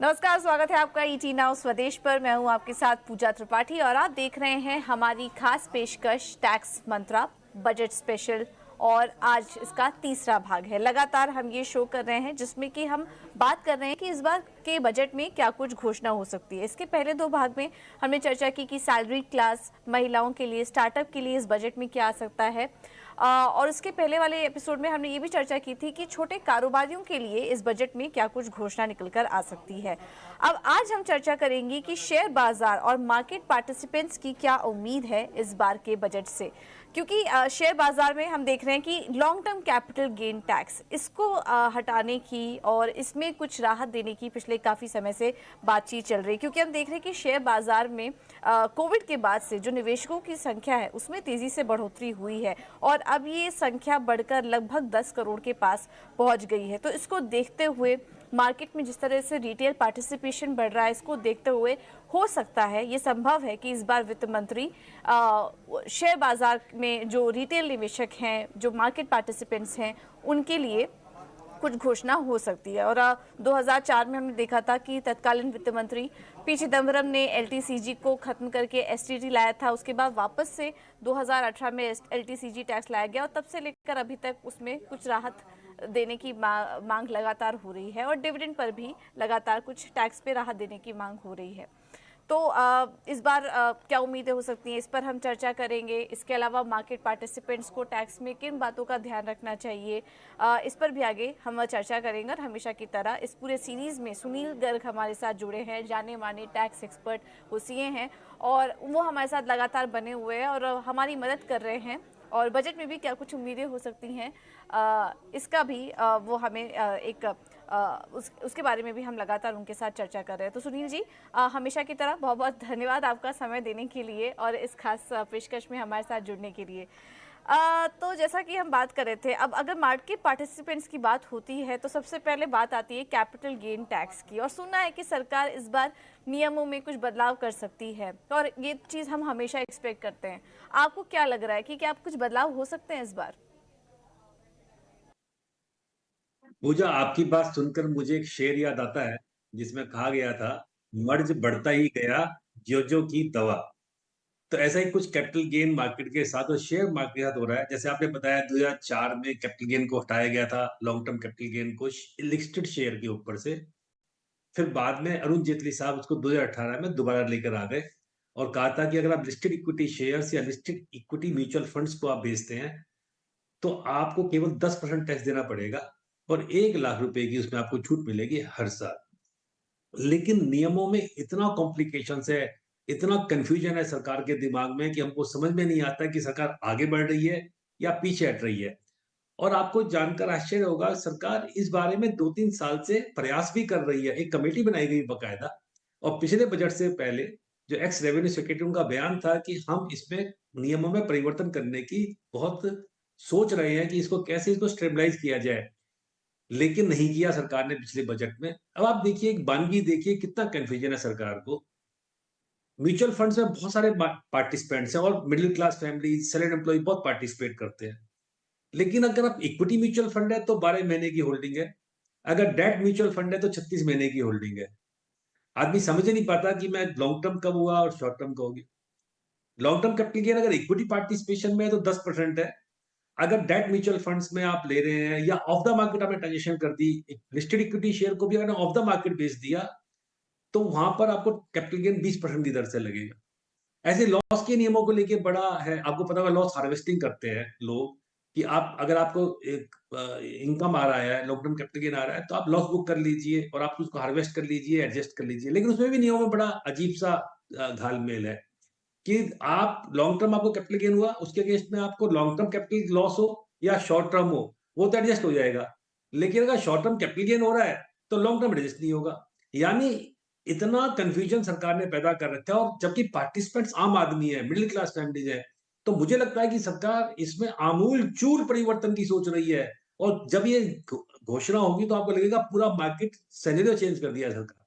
नमस्कार, स्वागत है आपका ईटी नाउ स्वदेश पर। मैं हूं आपके साथ पूजा त्रिपाठी और आप देख रहे हैं हमारी खास पेशकश टैक्स मंत्रा बजट स्पेशल। और आज इसका तीसरा भाग है। लगातार हम ये शो कर रहे हैं जिसमें कि हम बात कर रहे हैं कि इस बार के बजट में क्या कुछ घोषणा हो सकती है। इसके पहले दो भाग में हमने चर्चा की कि सैलरी क्लास महिलाओं के लिए, स्टार्टअप के लिए इस बजट में क्या आ सकता है। और इसके पहले वाले एपिसोड में हमने ये भी चर्चा की थी कि छोटे कारोबारियों के लिए इस बजट में क्या कुछ घोषणा निकलकर आ सकती है। अब आज हम चर्चा करेंगे कि शेयर बाजार और मार्केट पार्टिसिपेंट्स की क्या उम्मीद है इस बार के बजट से, क्योंकि शेयर बाजार में हम देख रहे हैं कि long term capital gain tax इसको हटाने की और इसमें कुछ राहत देने की पिछले काफ़ी समय से बातचीत चल रही है, क्योंकि हम देख रहे हैं कि शेयर बाजार में कोविड के बाद से जो निवेशकों की संख्या है उसमें तेज़ी से बढ़ोतरी हुई है और अब ये संख्या बढ़कर लगभग 10 करोड़ के पास पहुंच गई है। तो इसको देखते हुए मार्केट में जिस तरह से रिटेल पार्टिसिपेशन बढ़ रहा है, इसको देखते हुए हो सकता है, ये संभव है कि इस बार वित्त मंत्री शेयर बाजार में जो रिटेल निवेशक हैं, जो मार्केट पार्टिसिपेंट्स हैं, उनके लिए कुछ घोषणा हो सकती है। और 2004 में हमने देखा था कि तत्कालीन वित्त मंत्री पी चिदम्बरम ने एलटीसीजी को खत्म करके एसटीटी लाया था। उसके बाद वापस से 2018 में एलटीसीजी टैक्स लाया गया और तब से लेकर अभी तक उसमें कुछ राहत देने की मांग लगातार हो रही है और डिविडेंड पर भी लगातार कुछ टैक्स पे राहत देने की मांग हो रही है। तो इस बार क्या उम्मीदें हो सकती हैं, इस पर हम चर्चा करेंगे। इसके अलावा मार्केट पार्टिसिपेंट्स को टैक्स में किन बातों का ध्यान रखना चाहिए, इस पर भी आगे हम चर्चा करेंगे। और हमेशा की तरह इस पूरे सीरीज़ में सुनील गर्ग हमारे साथ जुड़े हैं, जाने माने टैक्स एक्सपर्ट, वो सीए हैं और वो हमारे साथ लगातार बने हुए हैं और हमारी मदद कर रहे हैं। और बजट में भी क्या कुछ उम्मीदें हो सकती हैं, इसका भी वो हमें उसके बारे में भी हम लगातार उनके साथ चर्चा कर रहे हैं। तो सुनील जी, हमेशा की तरह बहुत बहुत धन्यवाद आपका समय देने के लिए और इस खास पेशकश में हमारे साथ जुड़ने के लिए। तो जैसा कि हम बात कर रहे थे, अब अगर मार्केट पार्टिसिपेंट्स की बात होती है तो सबसे पहले बात आती है कैपिटल गेन टैक्स की। और सुनना है कि सरकार इस बार नियमों में कुछ बदलाव कर सकती है और ये चीज़ हम हमेशा एक्सपेक्ट करते हैं। आपको क्या लग रहा है कि क्या आप कुछ बदलाव हो सकते हैं इस बार? पूजा, आपकी बात सुनकर मुझे एक शेर याद आता है जिसमें कहा गया था, मर्ज बढ़ता ही गया जो जो की दवा। तो ऐसा ही कुछ कैपिटल गेन मार्केट के साथ और शेयर मार्केट के साथ हो रहा है। जैसे आपने बताया 2004 में कैपिटल गेन को हटाया गया था, लॉन्ग टर्म कैपिटल गेन को लिस्टेड शेयर के ऊपर से। फिर बाद में अरुण जेटली साहब उसको 2018 में दोबारा लेकर आ गए और कहा था कि अगर आप लिस्टेड इक्विटी शेयर्स या लिस्टेड इक्विटी म्यूचुअल फंड्स को आप बेचते हैं तो आपको केवल 10% टैक्स देना पड़ेगा और 1 लाख रुपए की उसमें आपको छूट मिलेगी हर साल। लेकिन नियमों में इतना कॉम्प्लिकेशंस है, इतना कंफ्यूजन है सरकार के दिमाग में कि हमको समझ में नहीं आता कि सरकार आगे बढ़ रही है या पीछे हट रही है। और आपको जानकर आश्चर्य होगा, सरकार इस बारे में 2-3 साल से प्रयास भी कर रही है। एक कमेटी बनाई गई बकायदा, और पिछले बजट से पहले जो एक्स रेवेन्यू सेक्रेटरी, उनका बयान था कि हम इसमें नियमों में परिवर्तन करने की बहुत सोच रहे हैं कि इसको स्टेबलाइज किया जाए। लेकिन नहीं किया सरकार ने पिछले बजट में। अब आप देखिए, एक बानगी देखिए, कितना कन्फ्यूजन है सरकार को। म्यूचुअल फंड्स में बहुत सारे पार्टिसिपेंट्स हैं और middle class family, salaried employ बहुत पार्टिसिपेट करते हैं। लेकिन अगर आप इक्विटी म्यूचुअल फंड है तो 12 महीने की होल्डिंग है। अगर डेट म्यूचुअल फंड है तो 36 महीने की होल्डिंग है। आदमी समझ ही नहीं पाता कि मैं लॉन्ग टर्म कब हुआ और शॉर्ट टर्म कब होगी। लॉन्ग टर्म कैपिटल गेन अगर इक्विटी पार्टिसिपेशन में है तो 10% है। अगर डेट म्यूचुअल फंड्स में आप ले रहे हैं या ऑफ द मार्केट आपने ट्रांजेक्शन कर दी, लिस्टेड इक्विटी शेयर को भी अगर ऑफ द मार्केट बेच दिया, तो वहां पर आपको कैपिटल गेन 20% की दर से लगेगा। ऐसे लॉस के नियमों को लेके बड़ा है, आपको पता होगा लॉस हार्वेस्टिंग करते हैं लोग, कि आप अगर आपको एक इनकम आ रहा है, लॉन्ग टर्म कैपिटल गेन आ रहा है, तो आप लॉस बुक कर लीजिए और आप उसको हार्वेस्ट कर लीजिए, एडजस्ट कर लीजिए। लेकिन उसमें भी नियमों में बड़ा अजीब सा घालमेल है कि आप लॉन्ग टर्म आपको कैपिटल गेन हुआ, उसके अगेंस्ट में आपको लॉन्ग टर्म कैपिटल लॉस हो या शॉर्ट टर्म हो, वो तो एडजस्ट हो जाएगा। लेकिन अगर शॉर्ट टर्म कैपिटल गेन हो रहा है तो लॉन्ग टर्म एडजस्ट नहीं होगा। यानी इतना कंफ्यूजन सरकार ने पैदा कर रखा है, और जबकि पार्टिसिपेंट्स आम आदमी है, मिडिल क्लास फैमिलीज है। तो मुझे लगता है कि सरकार इसमें आमूल चूल परिवर्तन की सोच रही है, और जब ये घोषणा होगी तो आपको लगेगा पूरा मार्केट सिनेरियो चेंज कर दिया है सरकार।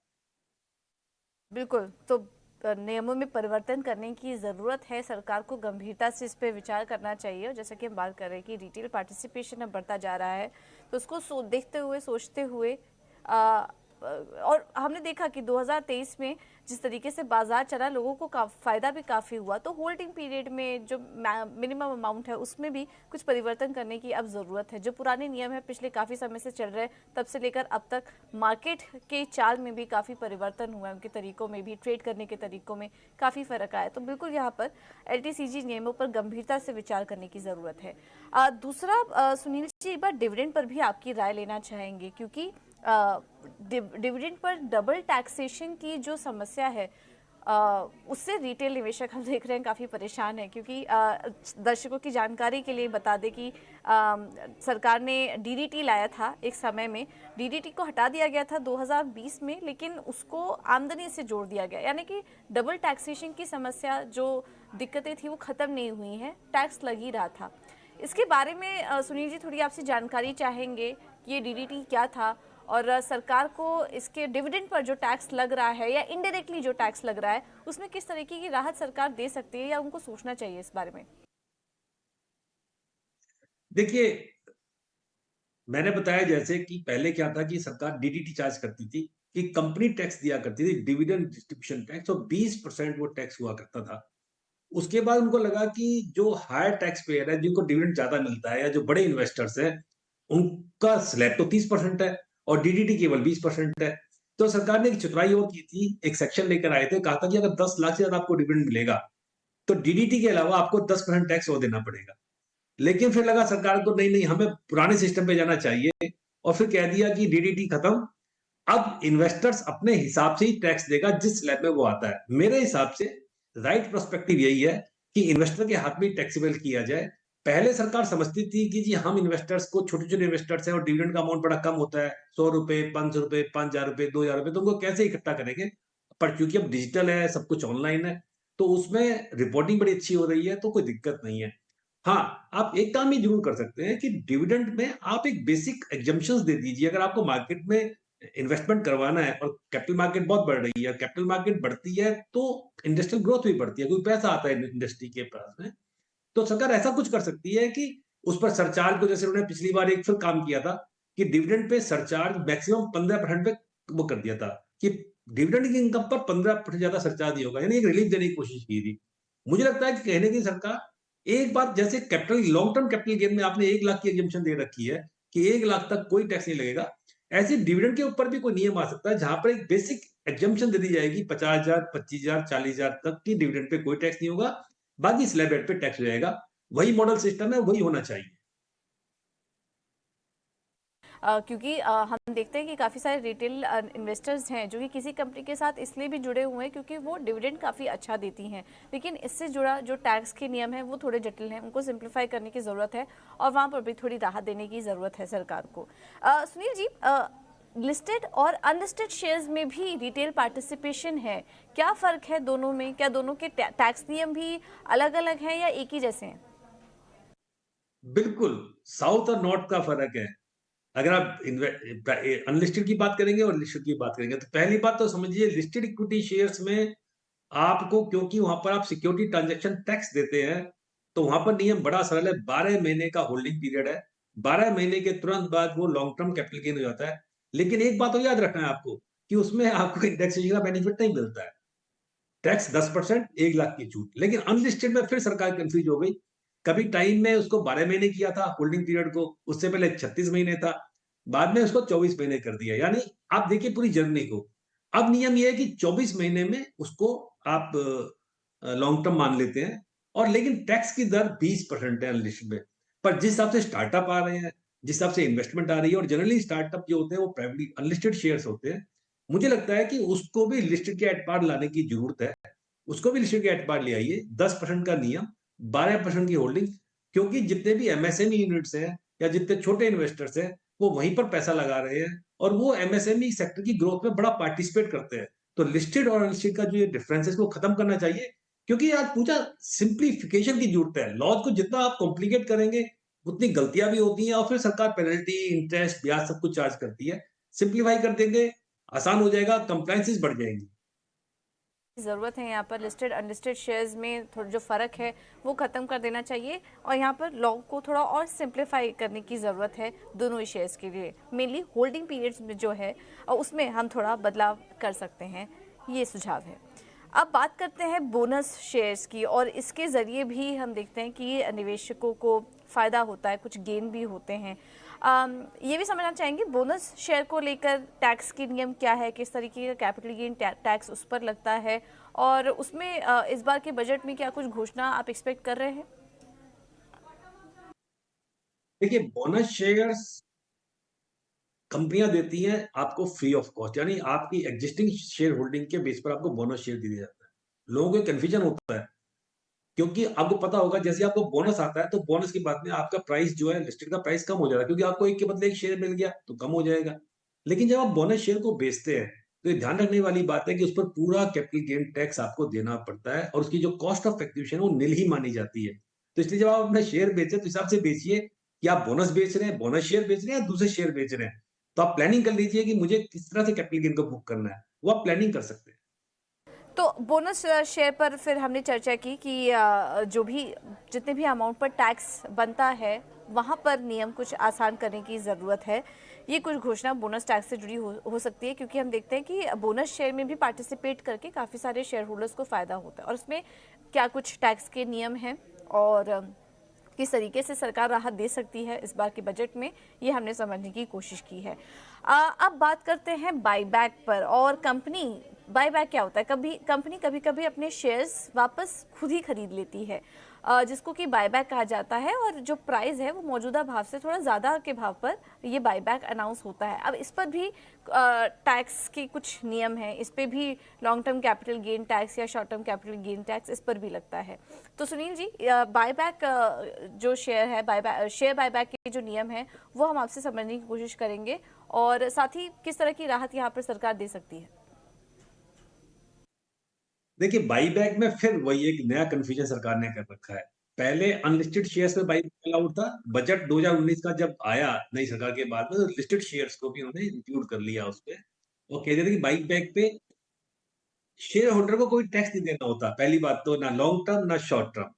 बिल्कुल। तो नियमों में परिवर्तन करने की ज़रूरत है, सरकार को गंभीरता से इस पे विचार करना चाहिए। और जैसा कि हम बात कर रहे हैं कि रिटेल पार्टिसिपेशन अब बढ़ता जा रहा है, तो उसको देखते हुए, सोचते हुए और हमने देखा कि 2023 में जिस तरीके से बाजार चला, लोगों को फायदा भी काफ़ी हुआ, तो होल्डिंग पीरियड में जो मिनिमम अमाउंट है उसमें भी कुछ परिवर्तन करने की अब ज़रूरत है। जो पुराने नियम है पिछले काफ़ी समय से चल रहे, तब से लेकर अब तक मार्केट के चाल में भी काफ़ी परिवर्तन हुआ है, उनके तरीकों में भी, ट्रेड करने के तरीकों में काफ़ी फ़र्क आया। तो बिल्कुल यहाँ पर LTCG नियमों पर गंभीरता से विचार करने की ज़रूरत है। दूसरा, सुनील जी, एक बार डिविडेंड पर भी आपकी राय लेना चाहेंगे, क्योंकि डिविडेंड पर डबल टैक्सेशन की जो समस्या है उससे रिटेल निवेशक हम देख रहे हैं काफ़ी परेशान है। क्योंकि दर्शकों की जानकारी के लिए बता दें कि सरकार ने DDT लाया था एक समय में, DDT को हटा दिया गया था 2020 में, लेकिन उसको आमदनी से जोड़ दिया गया, यानी कि डबल टैक्सेशन की समस्या, जो दिक्कतें थी वो ख़त्म नहीं हुई हैं, टैक्स लग ही रहा था। इसके बारे में सुनील जी थोड़ी आपसे जानकारी चाहेंगे कि ये DDT क्या था, और सरकार को इसके डिविडेंड पर जो टैक्स लग रहा है या इनडायरेक्टली जो टैक्स लग रहा है उसमें किस तरीके की राहत सरकार दे सकती है, या उनको सोचना चाहिए इस बारे में? देखिए, मैंने बताया जैसे कि पहले क्या था कि सरकार DDT चार्ज करती थी, कि कंपनी टैक्स दिया करती थी, डिविडेंड डिस्ट्रीब्यूशन टैक्स, और 20% वो टैक्स हुआ करता था। उसके बाद उनको लगा कि जो हायर टैक्स पेयर है, जिनको डिविडेंड ज्यादा मिलता है, या जो बड़े इन्वेस्टर्स हैं, उनका स्लैब तो 30% है और DDT केवल 20% है। तो सरकार ने एक चतुराई और की थी, एक सेक्शन लेकर आए थे, कहा था कि अगर 10 लाख से ज्यादा आपको डिविडेंड मिलेगा तो DDT के अलावा आपको 10% टैक्स और देना पड़ेगा। लेकिन फिर लगा सरकार को, नहीं नहीं, हमें पुराने सिस्टम पे जाना चाहिए, और फिर कह दिया कि DDT खत्म, अब इन्वेस्टर्स अपने हिसाब से ही टैक्स देगा जिस स्लैब में वो आता है। मेरे हिसाब से राइट पर्सपेक्टिव यही है कि इन्वेस्टर के हाथ में टैक्सेबल किया जाए। पहले सरकार समझती थी कि जी हम इन्वेस्टर्स को, छोटे-छोटे इन्वेस्टर्स हैं और डिविडेंड का अमाउंट बड़ा कम होता है, ₹100, ₹500, ₹5000, ₹2000, तो उनको कैसे इकट्ठा करेंगे? पर क्योंकि अब डिजिटल है, सब कुछ ऑनलाइन है, तो उसमें रिपोर्टिंग बड़ी अच्छी हो रही है, तो कोई दिक्कत नहीं है। हाँ, आप एक काम ये ज़रूर कर सकते हैं कि डिविडेंड में आप एक बेसिक एग्जम्पशंस दे दीजिए। अगर आपको मार्केट में इन्वेस्टमेंट करवाना है और कैपिटल मार्केट बहुत बढ़ रही है, कैपिटल मार्केट बढ़ती है तो इंडस्ट्रियल ग्रोथ भी बढ़ती है, क्योंकि पैसा आता है इंडस्ट्री के पास में। तो सरकार ऐसा कुछ कर सकती है कि उस पर सरचार्ज को, जैसे उन्होंने पिछली बार एक फिर काम किया था कि डिविडेंड पे सरचार्ज मैक्सिमम 15% पे वो कर दिया था कि डिविडेंड की इनकम पर 15% ज्यादा सरचार्ज नहीं होगा, यानी एक रिलीफ देने की कोशिश की थी। मुझे लगता है कि कहने की सरकार एक बात, जैसे capital, long term capital gain में आपने 1 लाख की एग्जम्पशन दे रखी है कि 1 लाख तक कोई टैक्स नहीं लगेगा, ऐसे डिविडेंड के ऊपर भी कोई नियम आ सकता है जहां पर एक बेसिक एग्जम्पशन दे दी जाएगी, 50,000, 25,000, 40,000 तक की डिविडेंड पे कोई टैक्स नहीं होगा, बाकी स्लैब रेट पे टैक्स हो जाएगा। वही मॉडल सिस्टम है, वही होना चाहिए। क्योंकि हम देखते हैं कि काफ़ी सारे रिटेल इन्वेस्टर्स हैं जो कि किसी कंपनी के साथ इसलिए भी जुड़े हुए हैं क्योंकि वो डिविडेंड काफ़ी अच्छा देती हैं, लेकिन इससे जुड़ा जो टैक्स के नियम है वो थोड़े जटिल हैं, उनको सिंप्लीफाई करने की ज़रूरत है और वहाँ पर भी थोड़ी राहत देने की ज़रूरत है सरकार को। सुनील जी, लिस्टेड और अनलिस्टेड शेयर्स में भी रिटेल पार्टिसिपेशन है, क्या फ़र्क है दोनों में? क्या दोनों के टैक्स नियम भी अलग अलग हैं या एक ही जैसे हैं? बिल्कुल, साउथ और नॉर्थ का फ़र्क है। अगर आप अनलिस्टेड की बात करेंगे और लिस्टेड की बात करेंगे, तो पहली बात तो समझिए, लिस्टेड इक्विटी शेयर्स में आपको, क्योंकि वहाँ पर आप सिक्योरिटी ट्रांज़ैक्शन टैक्स देते हैं, तो वहाँ पर नियम बड़ा सरल है, 12 महीने का होल्डिंग पीरियड है। 12 महीने के तुरंत बाद वो लॉन्ग टर्म कैपिटल गेन हो जाता है। लेकिन एक बात और याद रखना है आपको, कि उसमें आपको इंडेक्सेशन का बेनिफिट नहीं मिलता है। टैक्स 10%, 1 लाख की छूट। लेकिन अनलिस्टेड में फिर सरकार कंफ्यूज हो गई। कभी टाइम में उसको 12 महीने किया था होल्डिंग पीरियड को, उससे पहले 36 महीने था, बाद में उसको 24 महीने कर दिया। यानी आप देखिए पूरी जर्नी को। अब नियम ये है कि 24 महीने में उसको आप लॉन्ग टर्म मान लेते हैं, और लेकिन टैक्स की दर 20% है अनलिस्टेड में। पर जिस हिसाब से स्टार्टअप आ रहे हैं, जिस हिसाब से इन्वेस्टमेंट आ रही है, और जनरली स्टार्टअप जो होते हैं वो प्राइवेटली अनलिस्टेड शेयर्स होते हैं, मुझे लगता है कि उसको भी लिस्टेड के एट पार लाने की जरूरत है। उसको भी लिस्टेड के एट पार ले आइए। 10% का नियम, 12% की होल्डिंग, क्योंकि जितने भी एमएसएमई यूनिट्स हैं या जितने छोटे इन्वेस्टर्स हैं, वो वहीं पर पैसा लगा रहे हैं, और वो एमएसएमई सेक्टर की ग्रोथ में बड़ा पार्टिसिपेट करते हैं। तो लिस्टेड और अनलिस्टेड का जो ये डिफरेंस है, इसको खत्म करना चाहिए, क्योंकि आज पूरा सिंप्लीफिकेशन की जरूरत है। लॉज को जितना आप कॉम्प्लिकेट करेंगे, उतनी गलतियां भी होती हैं, और फिर सरकार पेनल्टी, इंटरेस्ट, ब्याज सब कुछ चार्ज करती है। सिंप्लीफाई कर देंगे, आसान हो जाएगा, कंप्लायंसेस बढ़ जाएंगी। ज़रूरत है। यहाँ पर लिस्टेड अनलिस्टेड शेयर्स में थोड़ा जो फ़र्क है वो ख़त्म कर देना चाहिए और यहाँ पर लॉ को थोड़ा और सिंप्लीफाई करने की ज़रूरत है दोनों ही शेयर्स के लिए। मेनली होल्डिंग पीरियड्स में जो है उसमें हम थोड़ा बदलाव कर सकते हैं, ये सुझाव है। अब बात करते हैं बोनस शेयर्स की और इसके ज़रिए भी हम देखते हैं कि निवेशकों को फ़ायदा होता है, कुछ गेन भी होते हैं। ये भी समझना चाहेंगे बोनस शेयर को लेकर टैक्स के नियम क्या है, किस तरीके का कैपिटल गेन टैक्स उस पर लगता है और उसमें इस बार के बजट में क्या कुछ घोषणा आप एक्सपेक्ट कर रहे हैं? देखिए, बोनस शेयर्स कंपनियां देती हैं आपको फ्री ऑफ कॉस्ट, यानी आपकी एग्जिस्टिंग शेयर होल्डिंग के बेस पर आपको बोनस शेयर दिया जाता है। लोगों को कंफ्यूजन होता है, क्योंकि आपको पता होगा जैसे आपको बोनस आता है तो बोनस के बाद में आपका प्राइस जो है लिस्टेड का प्राइस कम हो जाता है, क्योंकि आपको एक के बदले एक शेयर मिल गया तो कम हो जाएगा। लेकिन जब आप बोनस शेयर को बेचते हैं तो ये ध्यान रखने वाली बात है कि उस पर पूरा कैपिटल गेन टैक्स आपको देना पड़ता है और उसकी जो कॉस्ट ऑफ एक्विजिशन वो निल ही मानी जाती है। तो इसलिए जब आप अपना शेयर बेचें तो हिसाब से बेचिए कि आप बोनस बेच रहे हैं, बोनस शेयर बेच रहे हैं या दूसरे शेयर बेच रहे हैं। तो आप प्लानिंग कर लीजिए कि मुझे किस तरह से कैपिटल गेन को बुक करना है, वो आप प्लानिंग कर सकते हैं। तो बोनस शेयर पर फिर हमने चर्चा की कि जो भी जितने भी अमाउंट पर टैक्स बनता है वहाँ पर नियम कुछ आसान करने की ज़रूरत है। ये कुछ घोषणा बोनस टैक्स से जुड़ी हो सकती है, क्योंकि हम देखते हैं कि बोनस शेयर में भी पार्टिसिपेट करके काफ़ी सारे शेयर होल्डर्स को फ़ायदा होता है और उसमें क्या कुछ टैक्स के नियम हैं और किस तरीके से सरकार राहत दे सकती है इस बार के बजट में, ये हमने समझने की कोशिश की है। अब बात करते हैं बाईबैक पर और कंपनी बाईबैक क्या होता है। कंपनी कभी कभी अपने शेयर्स वापस खुद ही खरीद लेती है, जिसको कि बाईबैक कहा जाता है और जो प्राइस है वो मौजूदा भाव से थोड़ा ज़्यादा के भाव पर ये बाईबैक अनाउंस होता है। अब इस पर भी टैक्स के कुछ नियम हैं, इस पर भी long term capital gain tax या short term capital gain tax इस पर भी लगता है। तो सुनील जी, बाईबैक जो शेयर है, शेयर बाईबैक के जो नियम है वो हम आपसे समझने की कोशिश करेंगे और साथ ही किस तरह की राहत यहाँ पर सरकार दे सकती है। देखिए, बाईबैक में फिर वही एक नया कन्फ्यूजन सरकार ने कर रखा है। पहले अनलिस्टेड शेयर्स में बाईबैक अलाउड था। बजट 2019 का जब आया नई सरकार के बाद में, तो लिस्टेड शेयर्स को भी उन्होंने इंक्लूड कर लिया उसपे और कह रहे थे कि बाईबैक पे शेयर होल्डर को कोई टैक्स नहीं देना होता। पहली बात तो ना लॉन्ग टर्म ना शॉर्ट टर्म,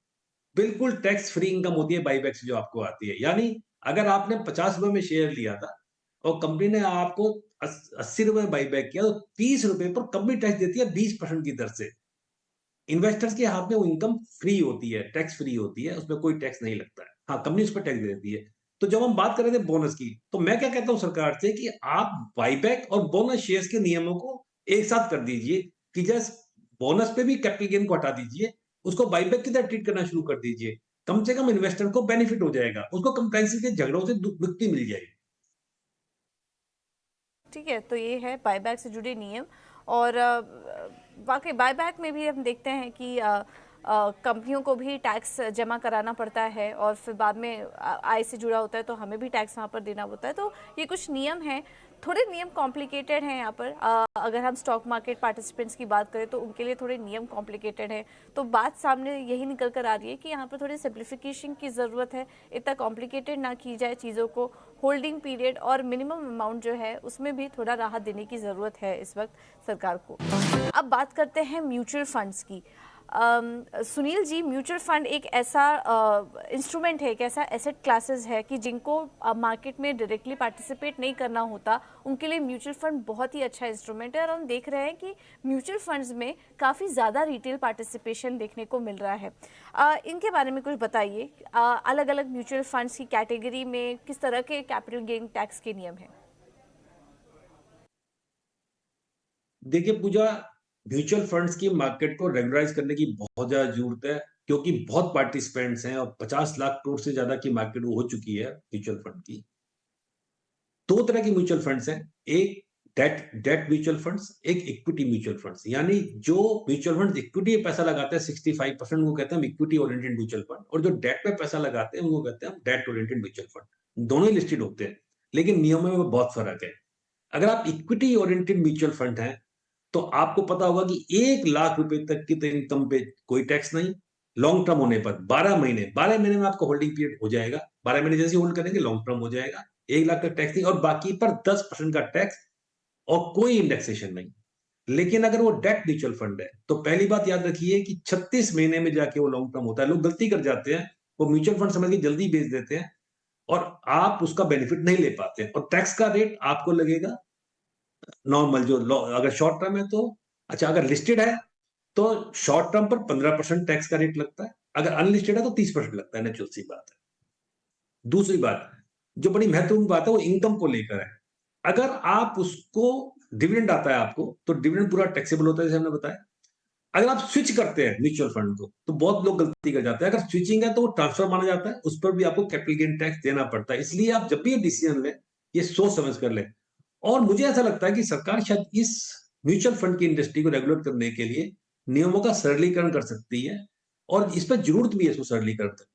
बिल्कुल टैक्स फ्री इनकम होती है बाईबैक से जो आपको आती है। यानी अगर आपने 50 रुपए में शेयर लिया था और कंपनी ने आपको 80 रुपए में बाईबैक किया, तो 30 रुपए पर कंपनी टैक्स देती है 20% की दर से। इन्वेस्टर्स के हाथ में वो इनकम फ्री होती है, टैक्स फ्री होती है, उसमें कोई टैक्स नहीं लगता है। हाँ, कंपनी उस पर टैक्स दे देती है। तो जब हम बात कर रहे थे बोनस की, तो मैं क्या कहता हूँ सरकार से कि आप बाईबैक और बोनस शेयर्स के नियमों को एक साथ कर दीजिए कि जस्ट बोनस पे भी कैपिटल गेन को हटा दीजिए, उसको बाईबैक की तरह ट्रीट करना शुरू कर दीजिए। कम से कम इन्वेस्टर को बेनिफिट हो जाएगा, उसको कंप्रेहेंसिव के झगड़ों से मुक्ति मिल जाएगी। ठीक है, तो ये है बायबैक से जुड़े नियम और वाकई बायबैक में भी हम देखते हैं कि कंपनियों को भी टैक्स जमा कराना पड़ता है और फिर बाद में आय से जुड़ा होता है तो हमें भी टैक्स वहाँ पर देना होता है। तो ये कुछ नियम हैं, थोड़े नियम कॉम्प्लिकेटेड हैं यहाँ पर। अगर हम स्टॉक मार्केट पार्टिसिपेंट्स की बात करें तो उनके लिए थोड़े नियम कॉम्प्लिकेटेड हैं। तो बात सामने यही निकल कर आ रही है कि यहाँ पर थोड़ी सिंप्लीफिकेशन की ज़रूरत है, इतना कॉम्प्लिकेटेड ना की जाए चीज़ों को। होल्डिंग पीरियड और मिनिमम अमाउंट जो है उसमें भी थोड़ा राहत देने की ज़रूरत है इस वक्त सरकार को। अब बात करते हैं म्यूचुअल फंड्स की। सुनील जी, म्यूचुअल फंड एक ऐसा इंस्ट्रूमेंट है, एक ऐसा एसेट क्लासेस है कि जिनको मार्केट में डायरेक्टली पार्टिसिपेट नहीं करना होता उनके लिए म्यूचुअल फंड बहुत ही अच्छा इंस्ट्रूमेंट है और हम देख रहे हैं कि म्यूचुअल फंड्स में काफ़ी ज़्यादा रिटेल पार्टिसिपेशन देखने को मिल रहा है। इनके बारे में कुछ बताइए, अलग अलग म्यूचुअल फंड्स की कैटेगरी में किस तरह के कैपिटल गेन टैक्स के नियम हैं? देखिए पूजा, म्यूचुअल फंड्स की मार्केट को रेगुलराइज करने की बहुत ज्यादा जरूरत है, क्योंकि बहुत पार्टिसिपेंट्स हैं और 50 लाख करोड़ से ज्यादा की मार्केट हो चुकी है म्यूचुअल फंड की। दो तरह की म्यूचुअल फंड्स हैं, एक डेट डेट म्यूचुअल फंड्स, एक इक्विटी म्यूचुअल फंड्स। यानी जो म्यूचुअल फंड्स इक्विटी पे पैसा लगाते हैं 65% वो कहते हैं इक्विटी ओरिएंटेड म्यूचुअल फंड, और जो डेट पे पैसा लगाते हैं वो कहते हैं डेट ओरिएंटेड म्यूचुअल फंड। दोनों ही लिस्टेड होते हैं, लेकिन नियमों में बहुत फर्क है। अगर आप इक्विटी ओरिएंटेड म्यूचुअल फंड हैं तो आपको पता होगा कि 1 लाख रुपए तक की तो इनकम पे कोई टैक्स नहीं। लॉन्ग टर्म होने पर 12 महीने में आपको होल्डिंग पीरियड हो जाएगा। 12 महीने जैसे होल्ड करेंगे लॉन्ग टर्म हो जाएगा। 1 लाख का टैक्स नहीं और बाकी पर 10% का टैक्स और कोई इंडेक्सेशन नहीं। लेकिन अगर वो डेट म्यूचुअल फंड है तो पहली बात याद रखिए कि 36 महीने में जाके वो लॉन्ग टर्म होता है। लोग गलती कर जाते हैं, वो म्यूचुअल फंड समझ के जल्दी बेच देते हैं और आप उसका बेनिफिट नहीं ले पाते हैं और टैक्स का रेट आपको लगेगा नॉर्मल अगर शॉर्ट टर्म है तो अच्छा, अगर लिस्टेड है तो शॉर्ट टर्म पर 15% टैक्स का रेट लगता है, अगर अनलिस्टेड है तो 30% लगता है, नेचुरल सी बात है। दूसरी बात, जो बड़ी महत्वपूर्ण बात है वो इनकम को लेकर है। अगर आप उसको डिविडेंड आता है आपको, तो डिविडेंड पूरा टैक्सेबल होता है जैसे हमने बताया। अगर आप स्विच करते हैं म्यूचुअल फंड को, तो बहुत लोग गलती कर जाते हैं। अगर स्विचिंग है तो वो ट्रांसफर माना जाता है, उस पर भी आपको कैपिटल गेन टैक्स देना पड़ता है। इसलिए आप जब भी ये डिसीजन लें, ये सोच समझ कर लें। और मुझे ऐसा लगता है कि सरकार शायद इस म्यूचुअल फंड की इंडस्ट्री को रेगुलेट करने के लिए नियमों का सरलीकरण कर सकती है और इस पर जरूरत भी है इसको सरलीकरण करने की।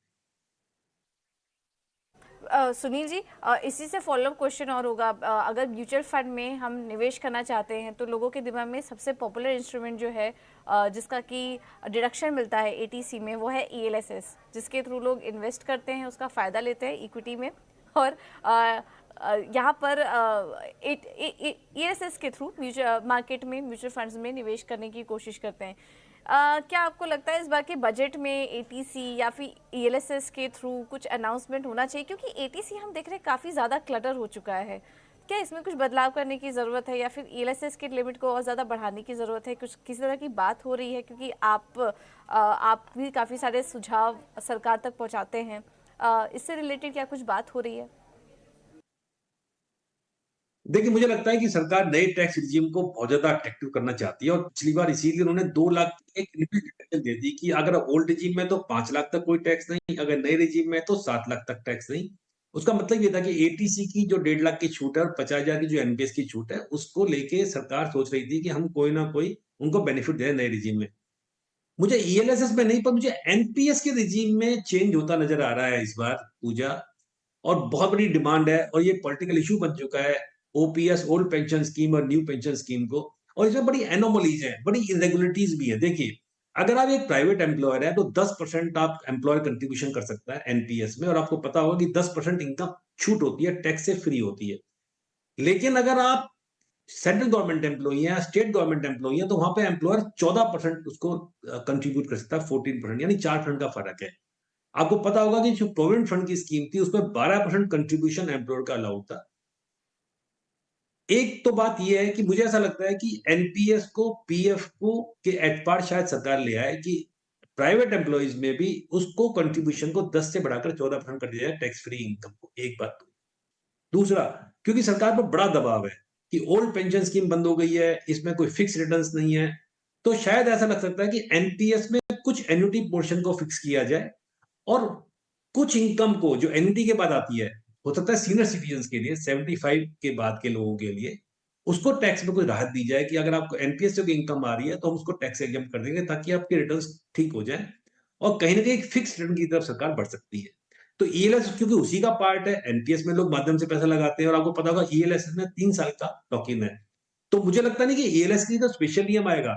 सुनील जी, इसी से फॉलोअप क्वेश्चन और होगा। अगर म्यूचुअल फंड में हम निवेश करना चाहते हैं तो लोगों के दिमाग में सबसे पॉपुलर इंस्ट्रूमेंट जो है जिसका कि डिडक्शन मिलता है एटीसी में, वो है ईएलएसएस, जिसके थ्रू लोग इन्वेस्ट करते हैं, उसका फ़ायदा लेते हैं इक्विटी में। और यहाँ पर ईएलएसएस के थ्रू मार्केट में म्यूचुअल फंड्स में निवेश करने की कोशिश करते हैं। क्या आपको लगता है इस बार के बजट में एटीसी या फिर ईएलएसएस के थ्रू कुछ अनाउंसमेंट होना चाहिए, क्योंकि एटीसी हम देख रहे हैं काफ़ी ज़्यादा क्लटर हो चुका है। क्या इसमें कुछ बदलाव करने की ज़रूरत है या फिर ईएलएसएस के लिमिट को और ज़्यादा बढ़ाने की ज़रूरत है? कुछ किसी तरह की बात हो रही है, क्योंकि आप भी काफ़ी सारे सुझाव सरकार तक पहुंचाते हैं। इससे रिलेटेड क्या कुछ बात हो रही है? देखिए, मुझे लगता है कि सरकार नए टैक्स रिजीम को बहुत ज़्यादा अट्रैक्टिव करना चाहती है और पिछली बार इसीलिए उन्होंने 2 लाख की एक लिमिट डिडक्शन दे दी कि अगर ओल्ड रिजीम में तो 5 लाख तक कोई टैक्स नहीं, अगर नए रिजीम में तो 7 लाख तक टैक्स नहीं। उसका मतलब ये था कि एटीसी की जो 1.5 लाख की छूट है और 50,000 की जो एनपीएस की छूट है, उसको लेके सरकार सोच रही थी कि हम कोई ना कोई उनको बेनिफिट दें नए रिजीम में। मुझे ईएलएसएस में नहीं, पर मुझे एनपीएस के रिजीम में चेंज होता नज़र आ रहा है इस बार, पूजा। और बहुत बड़ी डिमांड है और ये पॉलिटिकल इश्यू बन चुका है, ओपीएस ओल्ड पेंशन स्कीम और न्यू पेंशन स्कीम को। और इसमें बड़ी एनोमलीज है, बड़ी इरेगुलरिटीज भी है। देखिए, अगर आप एक प्राइवेट एम्प्लॉयर है तो 10% आप एम्प्लॉयर कंट्रीब्यूशन कर सकता है एनपीएस में, और आपको पता होगा कि 10% इनकम छूट होती है, टैक्स से फ्री होती है। लेकिन अगर आप सेंट्रल गवर्नमेंट एम्प्लॉई है या स्टेट गवर्नमेंट एम्प्लॉई है, तो वहां पे एम्प्लॉयर 14% उसको कंट्रीब्यूट कर सकता है, 14%, यानी 4% का फर्क है। आपको पता होगा कि जो प्रोविडेंट फंड की स्कीम थी उसमें 12% कंट्रीब्यूशन एम्प्लॉयर का अलाउड था। एक तो बात यह है कि मुझे ऐसा लगता है कि एनपीएस को पीएफ को के एट पार शायद सरकार ले आए कि प्राइवेट एम्प्लॉइज में भी उसको कंट्रीब्यूशन को 10 से बढ़ाकर 14% कर दिया जाए, टैक्स फ्री इनकम को। एक बात तो। दूसरा, क्योंकि सरकार पर बड़ा दबाव है कि ओल्ड पेंशन स्कीम बंद हो गई है, इसमें कोई फिक्स रिटर्न्स नहीं है, तो शायद ऐसा लग सकता है कि एनपीएस में कुछ एन्युटी पोर्शन को फिक्स किया जाए और कुछ इनकम को जो एन्युटी के बाद आती है, हो सकता है सीनियर सिटीजन्स के लिए, 75 के बाद के लोगों के लिए, उसको टैक्स में कोई राहत दी जाए कि अगर आपको एनपीएस से कोई इनकम आ रही है तो हम उसको टैक्स एग्जेम्प्ट कर देंगे ताकि आपके रिटर्न्स ठीक हो जाएं और कहीं ना कहीं एक फिक्स रिटर्न की तरफ सरकार बढ़ सकती है। तो ईएलएस क्योंकि उसी का पार्ट है, एनपीएस में लोग माध्यम से पैसा लगाते हैं और आपको पता होगा ईएलएस में 3 साल का लॉक इन है। तो मुझे लगता नहीं कि ईएलएस की तो स्पेशल नियम आएगा,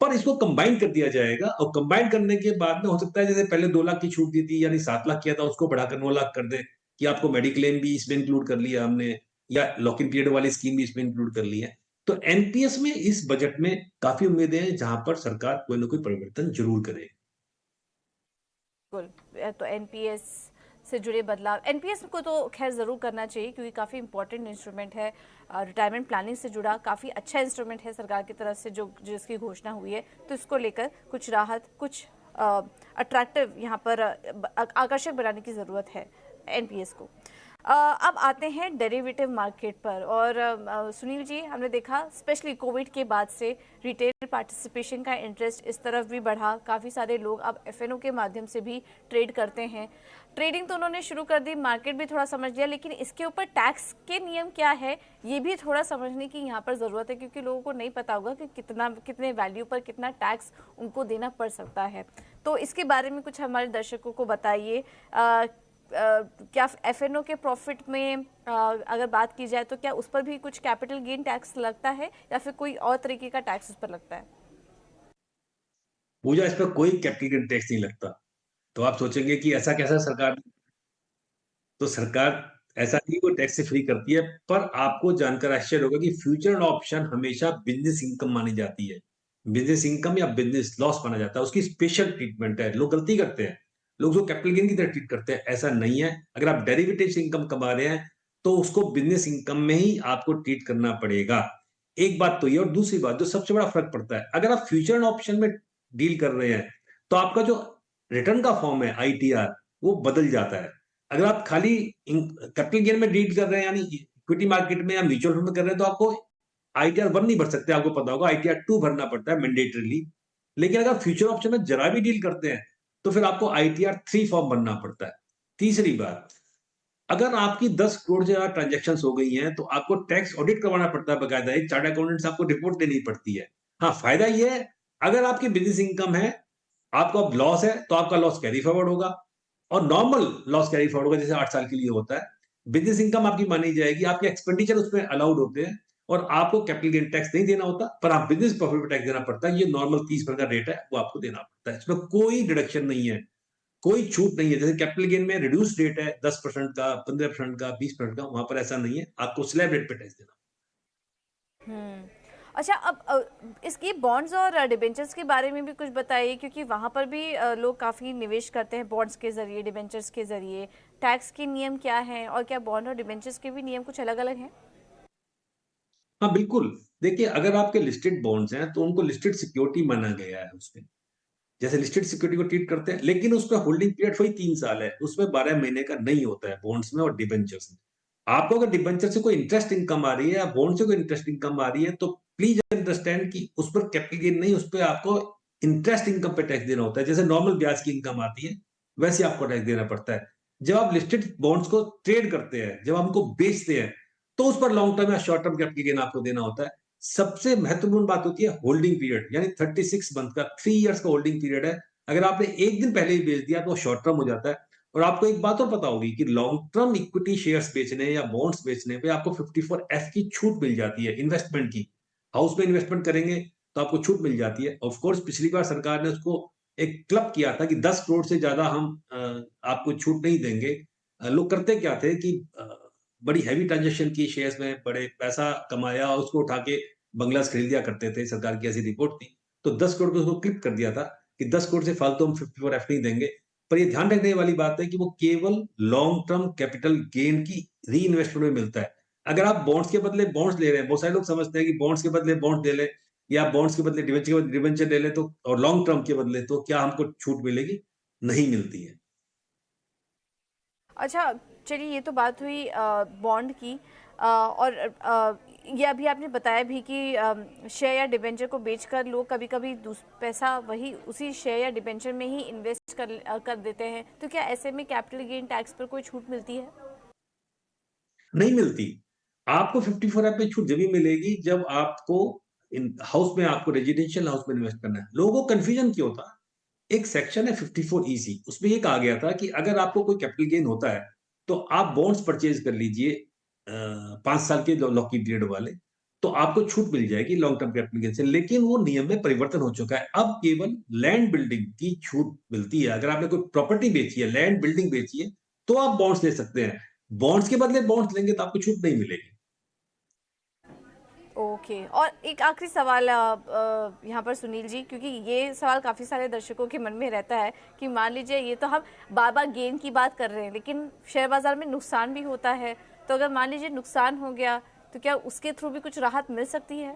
पर इसको कंबाइन कर दिया जाएगा और कंबाइन करने के बाद में हो सकता है जैसे पहले 2 लाख की छूट दी थी यानी 7 लाख किया था, उसको बढ़ाकर 9 लाख कर दे कि आपको मेडिक्लेम भी इसमें इंक्लूड कर लिया हमने, या लॉक इन पीरियड वाली स्कीम भी इसमें इंक्लूड कर ली है। तो एनपीएस में इस बजट में काफी उम्मीदें हैं जहां पर सरकार कोई ना कोई परिवर्तन जरूर करे। बिल्कुल, तो एनपीएस से जुड़े बदलाव, एनपीएस को तो खैर ज़रूर करना चाहिए क्योंकि काफ़ी इंपॉर्टेंट इंस्ट्रूमेंट है। रिटायरमेंट प्लानिंग से जुड़ा काफ़ी अच्छा इंस्ट्रूमेंट है सरकार की तरफ से जो जिसकी घोषणा हुई है, तो इसको लेकर कुछ राहत, कुछ अट्रैक्टिव यहाँ पर आकर्षक बनाने की ज़रूरत है एनपीएस को। अब आते हैं डेरिवेटिव मार्केट पर। और सुनील जी, हमने देखा स्पेशली कोविड के बाद से रिटेल पार्टिसिपेशन का इंटरेस्ट इस तरफ भी बढ़ा। काफ़ी सारे लोग अब एफएनओ के माध्यम से भी ट्रेड करते हैं। ट्रेडिंग तो उन्होंने शुरू कर दी, मार्केट भी थोड़ा समझ लिया, लेकिन इसके ऊपर टैक्स के नियम क्या है ये भी थोड़ा समझने की यहाँ पर ज़रूरत है, क्योंकि लोगों को नहीं पता होगा कि कितने वैल्यू पर कितना टैक्स उनको देना पड़ सकता है। तो इसके बारे में कुछ हमारे दर्शकों को बताइए। क्या एफएनओ के प्रॉफिट में अगर बात की जाए तो क्या उस पर भी कुछ कैपिटल गेन टैक्स लगता है या फिर कोई और तरीके का टैक्स उस पर लगता है? पूजा, इस पर कोई कैपिटल गेन टैक्स नहीं लगता। तो आप सोचेंगे कि ऐसा कैसा सरकार, तो सरकार ऐसा नहीं कोई टैक्स से फ्री करती है, पर आपको जानकर आश्चर्य होगा कि फ्यूचर ऑप्शन हमेशा बिजनेस इनकम मानी जाती है। बिजनेस इनकम या बिजनेस लॉस माना जाता है, उसकी स्पेशल ट्रीटमेंट है। लोग गलती करते हैं, लोग उसको कैपिटल गेन की तरह ट्रीट करते हैं, ऐसा नहीं है। अगर आप डेरिवेटिव से इनकम कमा रहे हैं तो उसको बिजनेस इनकम में ही आपको ट्रीट करना पड़ेगा। एक बात तो ये, और दूसरी बात जो सबसे बड़ा फर्क पड़ता है, अगर आप फ्यूचर ऑप्शन में डील कर रहे हैं तो आपका जो रिटर्न का फॉर्म है आईटीआर, वो बदल जाता है। अगर आप खाली कैपिटल गेन में डील कर रहे हैं, यानी इक्विटी मार्केट में या म्यूचुअल फंड में कर रहे हैं, तो आपको आईटीआर 1 नहीं भर सकते, आपको पता होगा आईटीआर 2 भरना पड़ता है मैंडेटरीली। लेकिन अगर फ्यूचर ऑप्शन में जरा भी डील करते हैं तो फिर आपको आईटीआर 3 फॉर्म भरना पड़ता है। तीसरी बात, अगर आपकी 10 करोड़ से ज्यादा ट्रांजेक्शन हो गई हैं तो आपको टैक्स ऑडिट करवाना पड़ता है बकायदा, एक चार्टर्ड अकाउंटेंट से आपको रिपोर्ट देनी पड़ती है। हाँ, फायदा ये है, अगर आपकी बिजनेस इनकम है, आपको अब लॉस है तो आपका लॉस कैरी फॉरवर्ड होगा, और नॉर्मल लॉस कैरी फॉरवर्ड होगा जैसे 8 साल के लिए होता है। बिजनेस इनकम आपकी मानी जाएगी, आपके एक्सपेंडिचर उसमें अलाउड होते हैं, और आपको कैपिटल गेन टैक्स नहीं देना होता, पर आप बिजनेस प्रॉफिट पे टैक्स देना पड़ता है। ये नॉर्मल 30% का रेट है, वो आपको देना पड़ता है। इसमें कोई डिडक्शन नहीं है, कोई छूट नहीं है। जैसे कैपिटल गेन में रिड्यूस रेट है 10% का, 15% का, 20% का, वहां पर ऐसा नहीं है, आपको स्लैब रेट पे टैक्स देना। हम्म। अच्छा, अब इसकी बॉन्ड्स और डिबेंचर्स के बारे में भी कुछ बताइए, क्योंकि वहाँ पर भी लोग काफ़ी निवेश करते हैं बॉन्ड्स के ज़रिए, डिबेंचर्स के ज़रिए। टैक्स के नियम क्या हैं, और क्या बॉन्ड और डिबेंचर्स के भी नियम कुछ अलग अलग हैं? हाँ बिल्कुल, देखिए अगर आपके लिस्टेड बॉन्ड्स हैं तो उनको लिस्टेड सिक्योरिटी माना गया है उसमें, जैसे लिस्टेड सिक्योरिटी को ट्रीट करते हैं, लेकिन उसका होल्डिंग पीरियड वही 3 साल है, उसमें 12 महीने का नहीं होता है बॉन्ड्स में और डिबेंचर्स में। आपको अगर डिबेंचर से कोई इंटरेस्ट इनकम आ रही है या बॉन्ड से कोई इंटरेस्ट इनकम आ रही है, तो प्लीज अंडरस्टैंड कि उस पर कैपिटल गेन नहीं, उस पर आपको इंटरेस्ट इनकम पे टैक्स देना होता है। जैसे नॉर्मल ब्याज की इनकम आती है, वैसे आपको टैक्स देना पड़ता है। जब आप लिस्टेड बॉन्ड्स को ट्रेड करते हैं, जब आप उनको बेचते हैं, तो उस पर लॉन्ग टर्म या शॉर्ट टर्म कैपिटल गेन आपको देना होता है। सबसे महत्वपूर्ण बात होती है होल्डिंग पीरियड, यानी 36 मंथ का, 3 इयर्स का होल्डिंग पीरियड है। अगर आपने एक दिन पहले ही बेच दिया तो वो शॉर्ट टर्म हो जाता है। और आपको एक बात और पता होगी कि लॉन्ग टर्म इक्विटी शेयर्स बेचने या बॉन्ड्स बेचने पे आपको 54F की छूट मिल जाती है इन्वेस्टमेंट की। हाउस में इन्वेस्टमेंट करेंगे तो आपको छूट मिल जाती है। ऑफ कोर्स पिछली बार सरकार ने उसको एक क्लब किया था कि 10 करोड़ से ज्यादा हम आपको छूट नहीं देंगे। लोग करते क्या थे कि बड़ी हैवी ट्रांजेक्शन की शेयर्स में, बड़े पैसा कमाया और उसको उठा के बंगलास खरीद लिया करते थे, सरकार की ऐसी रिपोर्ट थी। तो 10 करोड़ को उसको क्लिप कर दिया था कि 10 करोड़ से फालतू हम 54F नहीं देंगे। पर ये ध्यान रखने वाली बात है कि वो केवल लॉन्ग टर्म कैपिटल गेन की री इन्वेस्टमेंट में मिलता है। अगर आप बॉन्ड्स के बदले बॉन्ड्स ले रहे हैं, बहुत सारे लोग समझते हैं कि बॉन्ड्स के बदले बॉन्ड्स ले लें, या बॉन्ड्स के बदले डिवेंचर के बदले डिवेंचर ले लें, तो और लॉन्ग टर्म के बदले तो क्या हमको छूट मिलेगी? नहीं मिलती है। अच्छा, चलिए, ये तो बात हुई बॉन्ड की। और ये अभी आपने बताया भी कि शेयर या डिबेंचर को बेचकर लोग कभी कभी पैसा वही उसी शेयर या डिबेंचर में ही इन्वेस्ट कर देते हैं। तो क्या ऐसे में कैपिटल गेन टैक्स पर कोई छूट मिलती है? नहीं मिलती। आपको 54 पे छूट जब भी मिलेगी जब आपको इन हाउस में, आपको रेजिडेंशियल हाउस में इन्वेस्ट करना है। लोगों को कंफ्यूजन क्यों होता है? एक सेक्शन है 54EC, उसमें ये कहा गया था कि अगर आपको कोई कैपिटल गेन होता है तो आप बॉन्ड्स परचेज कर लीजिए 5 साल के लॉकिंग पीरियड वाले, तो आपको छूट मिल जाएगी लॉन्ग टर्म कैपिटल गेन से। लेकिन वो नियम में परिवर्तन हो चुका है, अब केवल लैंड बिल्डिंग की छूट मिलती है। अगर आपने कोई प्रॉपर्टी बेची है, लैंड बिल्डिंग बेची है, तो आप बॉन्ड्स ले सकते हैं। बॉन्ड्स के बदले बॉन्ड्स लेंगे तो आपको छूट नहीं मिलेगी। ओके, और एक आखिरी सवाल यहाँ पर सुनील जी, क्योंकि ये सवाल काफ़ी सारे दर्शकों के मन में रहता है कि मान लीजिए ये तो हम बार बार गेन की बात कर रहे हैं, लेकिन शेयर बाज़ार में नुकसान भी होता है। तो अगर मान लीजिए नुकसान हो गया, तो क्या उसके थ्रू भी कुछ राहत मिल सकती है?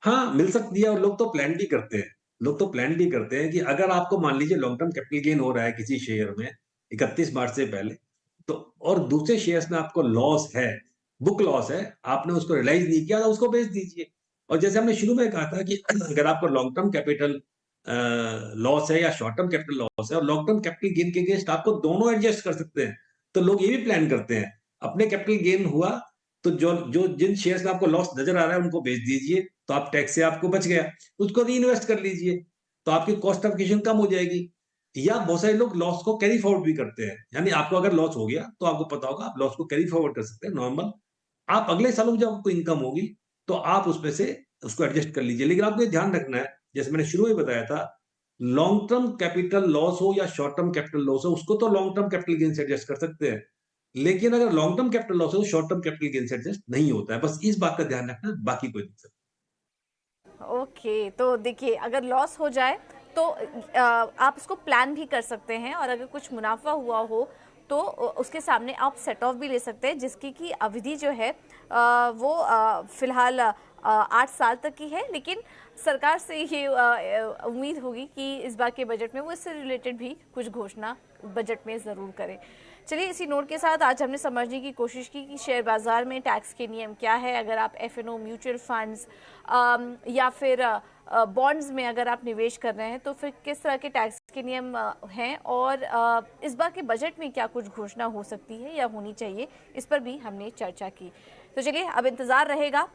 हाँ, मिल सकती है, और लोग तो प्लान भी करते हैं। लोग तो प्लान भी करते हैं कि अगर आपको मान लीजिए लॉन्ग टर्म कैपिटल गेन हो रहा है किसी शेयर में 31 मार्च से पहले, तो और दूसरे शेयर्स में आपको लॉस है, बुक लॉस है, आपने उसको रियलाइज़ नहीं किया तो उसको बेच दीजिए। और जैसे हमने शुरू में कहा था कि अगर आपको लॉन्ग टर्म कैपिटल लॉस है या शॉर्ट टर्म कैपिटल लॉस है, और लॉन्ग टर्म कैपिटल गेन के अगेंस्ट आपको दोनों एडजस्ट कर सकते हैं। तो लोग ये भी प्लान करते हैं, अपने कैपिटल गेन हुआ तो जो जो जिन शेयर्स में आपको लॉस नज़र आ रहा है उनको बेच दीजिए, तो आप टैक्स से आपको बच गया। उसको रीइन्वेस्ट कर लीजिए, तो आपकी कॉस्ट ऑफ एक्विजिशन कम हो जाएगी। या बहुत सारे लोग लॉस को कैरी फॉरवर्ड भी करते हैं, यानी आपको अगर लॉस हो गया तो आपको पता होगा आप लॉस को कैरी फॉरवर्ड कर सकते हैं नॉर्मल। आप अगले सालों में जब आपको इनकम होगी तो आप उसमें से उसको एडजस्ट कर लीजिए। लेकिन आपको ये ध्यान रखना है, जैसे मैंने शुरू में बताया था, लॉन्ग टर्म कैपिटल लॉस हो या शॉर्ट टर्म कैपिटल लॉस हो, उसको तो लॉन्ग टर्म कैपिटल गेन से एडजस्ट कर सकते हैं। लेकिन अगर लॉन्ग टर्म कैपिटल लॉस हो तो शॉर्ट टर्म कैपिटल गेन से एडजस्ट नहीं होता है। बस इस बात का ध्यान रखना, बाकी कोई दिक्कत ओके, तो देखिए अगर लॉस हो जाए तो आप उसको प्लान भी कर सकते हैं, और अगर कुछ मुनाफा हुआ हो तो उसके सामने आप सेट ऑफ भी ले सकते हैं, जिसकी की अवधि जो है वो फिलहाल 8 साल तक की है। लेकिन सरकार से ये उम्मीद होगी कि इस बार के बजट में वो इससे रिलेटेड भी कुछ घोषणा बजट में ज़रूर करें। चलिए, इसी नोट के साथ आज हमने समझने की कोशिश की कि शेयर बाजार में टैक्स के नियम क्या है। अगर आप एफएनओ, म्यूचुअल फंड्स या फिर बॉन्ड्स में अगर आप निवेश कर रहे हैं तो फिर किस तरह के टैक्स के नियम हैं, और इस बार के बजट में क्या कुछ घोषणा हो सकती है या होनी चाहिए, इस पर भी हमने चर्चा की। तो चलिए, अब इंतज़ार रहेगा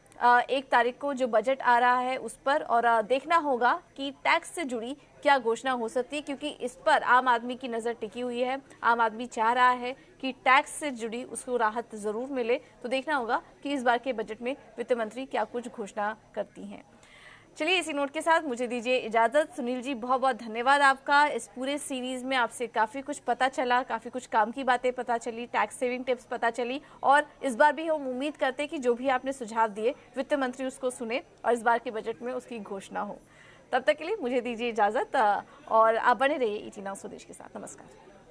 1 तारीख को जो बजट आ रहा है उस पर, और देखना होगा कि टैक्स से जुड़ी क्या घोषणा हो सकती है, क्योंकि इस पर आम आदमी की नज़र टिकी हुई है। आम आदमी चाह रहा है कि टैक्स से जुड़ी उसको राहत ज़रूर मिले। तो देखना होगा कि इस बार के बजट में वित्त मंत्री क्या कुछ घोषणा करती हैं। चलिए, इसी नोट के साथ मुझे दीजिए इजाज़त। सुनील जी, बहुत बहुत धन्यवाद आपका। इस पूरे सीरीज़ में आपसे काफ़ी कुछ पता चला, काफ़ी कुछ काम की बातें पता चली, टैक्स सेविंग टिप्स पता चली, और इस बार भी हम उम्मीद करते हैं कि जो भी आपने सुझाव दिए वित्त मंत्री उसको सुने और इस बार के बजट में उसकी घोषणा हो। तब तक के लिए मुझे दीजिए इजाज़त, और आप बने रहिए ET Now स्वदेश के साथ। नमस्कार।